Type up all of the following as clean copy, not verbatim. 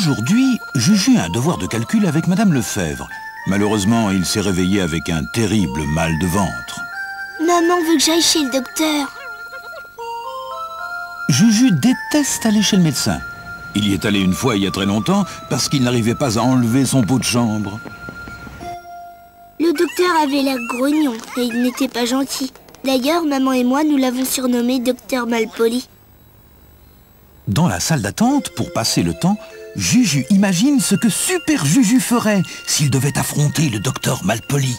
Aujourd'hui, Juju a un devoir de calcul avec Madame Lefebvre. Malheureusement, il s'est réveillé avec un terrible mal de ventre. Maman veut que j'aille chez le docteur. Juju déteste aller chez le médecin. Il y est allé une fois il y a très longtemps parce qu'il n'arrivait pas à enlever son pot de chambre. Le docteur avait l'air grognon et il n'était pas gentil. D'ailleurs, maman et moi, nous l'avons surnommé Docteur Malpoli. Dans la salle d'attente, pour passer le temps, Juju imagine ce que Super Juju ferait s'il devait affronter le docteur Malpoli.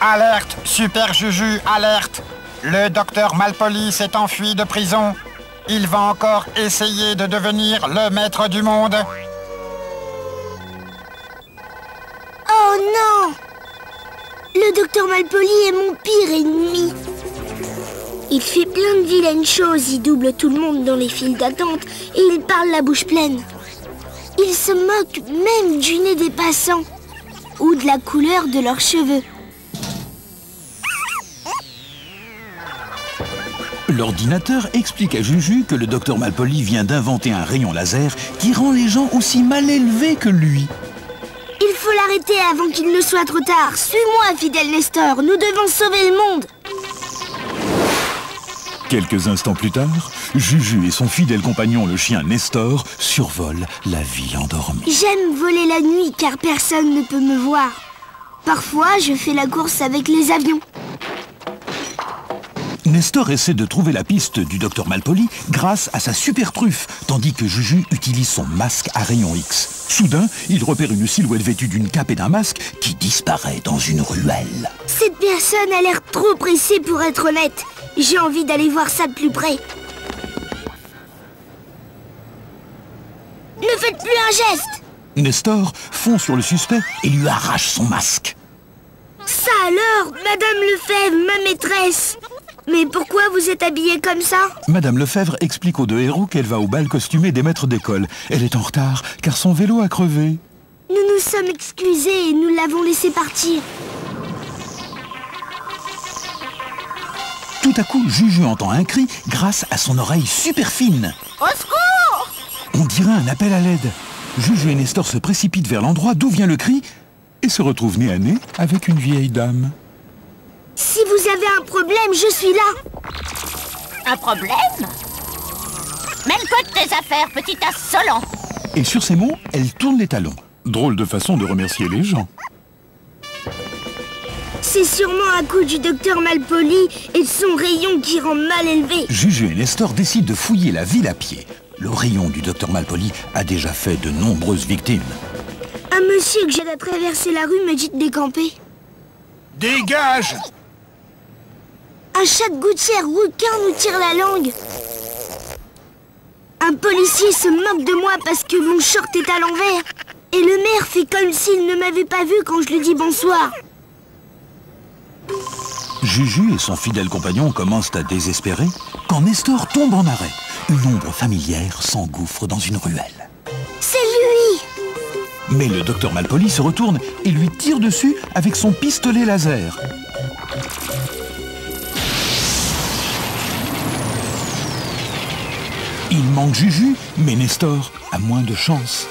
Alerte, Super Juju, alerte! Le docteur Malpoli s'est enfui de prison. Il va encore essayer de devenir le maître du monde. Oh non! Le docteur Malpoli est mon pire ennemi. Il fait plein de vilaines choses, il double tout le monde dans les files d'attente et il parle la bouche pleine. Il se moque même du nez des passants ou de la couleur de leurs cheveux. L'ordinateur explique à Juju que le docteur Malpoli vient d'inventer un rayon laser qui rend les gens aussi mal élevés que lui. Il faut l'arrêter avant qu'il ne soit trop tard. Suis-moi, fidèle Nestor, nous devons sauver le monde. Quelques instants plus tard, Juju et son fidèle compagnon, le chien Nestor, survolent la ville endormie. J'aime voler la nuit car personne ne peut me voir. Parfois, je fais la course avec les avions. Nestor essaie de trouver la piste du docteur Malpoli grâce à sa super truffe, tandis que Juju utilise son masque à rayon X. Soudain, il repère une silhouette vêtue d'une cape et d'un masque qui disparaît dans une ruelle. Cette personne a l'air trop pressée pour être honnête. J'ai envie d'aller voir ça de plus près. Ne faites plus un geste! Nestor fond sur le suspect et lui arrache son masque. Ça alors, Madame Lefebvre, ma maîtresse! Mais pourquoi vous êtes habillée comme ça? Madame Lefebvre explique aux deux héros qu'elle va au bal costumé des maîtres d'école. Elle est en retard car son vélo a crevé. Nous nous sommes excusés et nous l'avons laissé partir. Tout à coup, Juju entend un cri grâce à son oreille super fine. Au secours! On dirait un appel à l'aide. Juju et Nestor se précipitent vers l'endroit d'où vient le cri et se retrouvent nez à nez avec une vieille dame. Si vous avez un problème, je suis là. Un problème? Mêle-toi de tes affaires, petit insolent. Et sur ces mots, elle tourne les talons. Drôle de façon de remercier les gens. C'est sûrement à cause du docteur Malpoli et de son rayon qui rend mal élevé. Juju et Nestor décident de fouiller la ville à pied. Le rayon du docteur Malpoli a déjà fait de nombreuses victimes. Un monsieur que j'aide à traverser la rue me dit de décamper. Dégage! Un chat de gouttière rouquin nous tire la langue. Un policier se moque de moi parce que mon short est à l'envers. Et le maire fait comme s'il ne m'avait pas vu quand je lui dis bonsoir. Juju et son fidèle compagnon commencent à désespérer quand Nestor tombe en arrêt. Une ombre familière s'engouffre dans une ruelle. C'est lui! Mais le docteur Malpoli se retourne et lui tire dessus avec son pistolet laser. Il manque Juju, mais Nestor a moins de chance.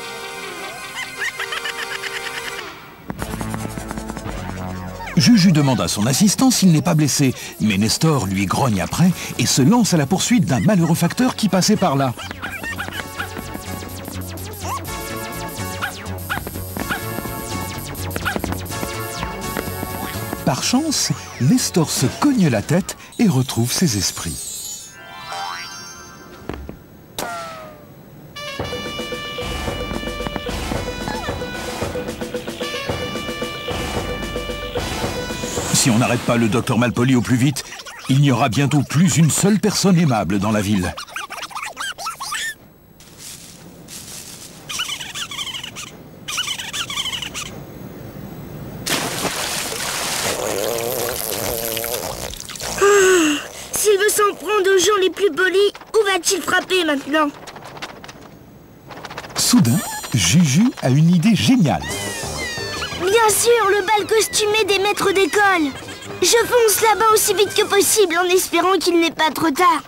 Juju demande à son assistant s'il n'est pas blessé, mais Nestor lui grogne après et se lance à la poursuite d'un malheureux facteur qui passait par là. Par chance, Nestor se cogne la tête et retrouve ses esprits. Si on n'arrête pas le docteur Malpoli au plus vite, il n'y aura bientôt plus une seule personne aimable dans la ville. S'il veut s'en prendre aux gens les plus polis, où va-t-il frapper maintenant? Soudain, Juju a une idée géniale. Bien sûr, le bal costumé des maîtres d'école. Je fonce là-bas aussi vite que possible en espérant qu'il n'est pas trop tard.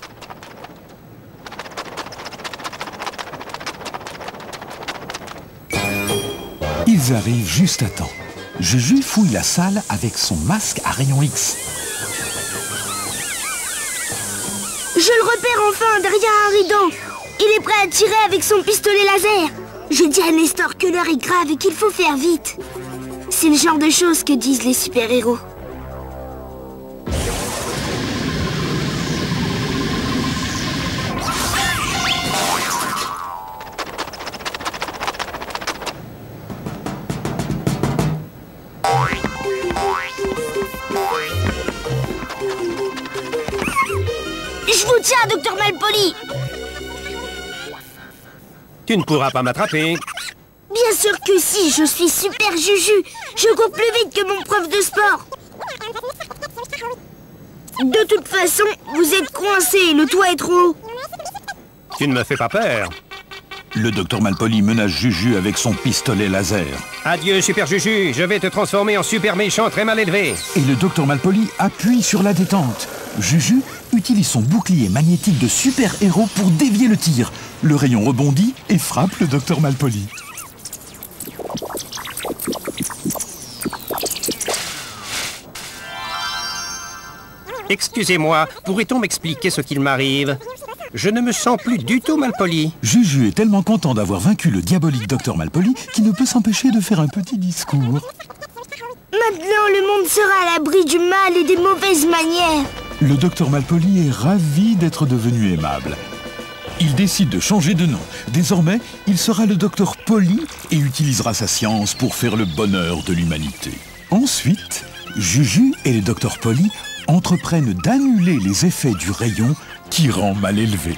Ils arrivent juste à temps. Juju fouille la salle avec son masque à rayon X. Je le repère enfin derrière un rideau. Il est prêt à tirer avec son pistolet laser. Je dis à Nestor que l'heure est grave et qu'il faut faire vite. C'est le genre de choses que disent les super-héros. Je vous tiens, Docteur Malpoli. Tu ne pourras pas m'attraper. Bien sûr que si, je suis super Juju. Je cours plus vite que mon prof de sport. De toute façon, vous êtes coincé, le toit est trop haut. Tu ne me fais pas peur. Le docteur Malpoli menace Juju avec son pistolet laser. Adieu, Super Juju. Je vais te transformer en super méchant très mal élevé. Et le docteur Malpoli appuie sur la détente. Juju utilise son bouclier magnétique de super-héros pour dévier le tir. Le rayon rebondit et frappe le docteur Malpoli. Excusez-moi, pourrait-on m'expliquer ce qu'il m'arrive? Je ne me sens plus du tout Malpoli. Juju est tellement content d'avoir vaincu le diabolique docteur Malpoli qu'il ne peut s'empêcher de faire un petit discours. Maintenant, le monde sera à l'abri du mal et des mauvaises manières. Le docteur Malpoli est ravi d'être devenu aimable. Il décide de changer de nom. Désormais, il sera le docteur Poli et utilisera sa science pour faire le bonheur de l'humanité. Ensuite, Juju et le docteur Poli entreprennent d'annuler les effets du rayon qui rend mal élevé.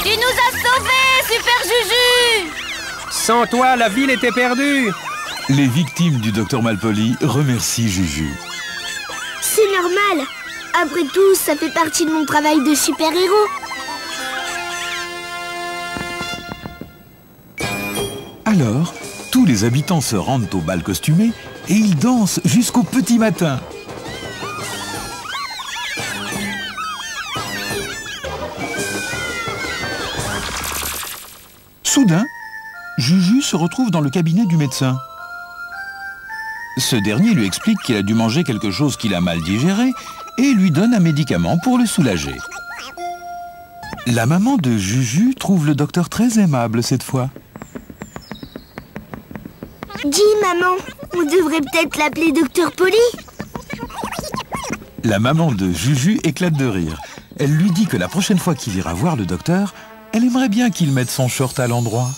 Tu nous as sauvés, Super Juju! Sans toi, la ville était perdue. Les victimes du docteur Malpoli remercient Juju. C'est normal. Après tout, ça fait partie de mon travail de super-héros. Alors, tous les habitants se rendent au bal costumé et ils dansent jusqu'au petit matin. Soudain, Juju se retrouve dans le cabinet du médecin. Ce dernier lui explique qu'il a dû manger quelque chose qu'il a mal digéré et lui donne un médicament pour le soulager. La maman de Juju trouve le docteur très aimable cette fois. Dis, maman, on devrait peut-être l'appeler Docteur Poli? La maman de Juju éclate de rire. Elle lui dit que la prochaine fois qu'il ira voir le docteur, elle aimerait bien qu'il mette son short à l'endroit.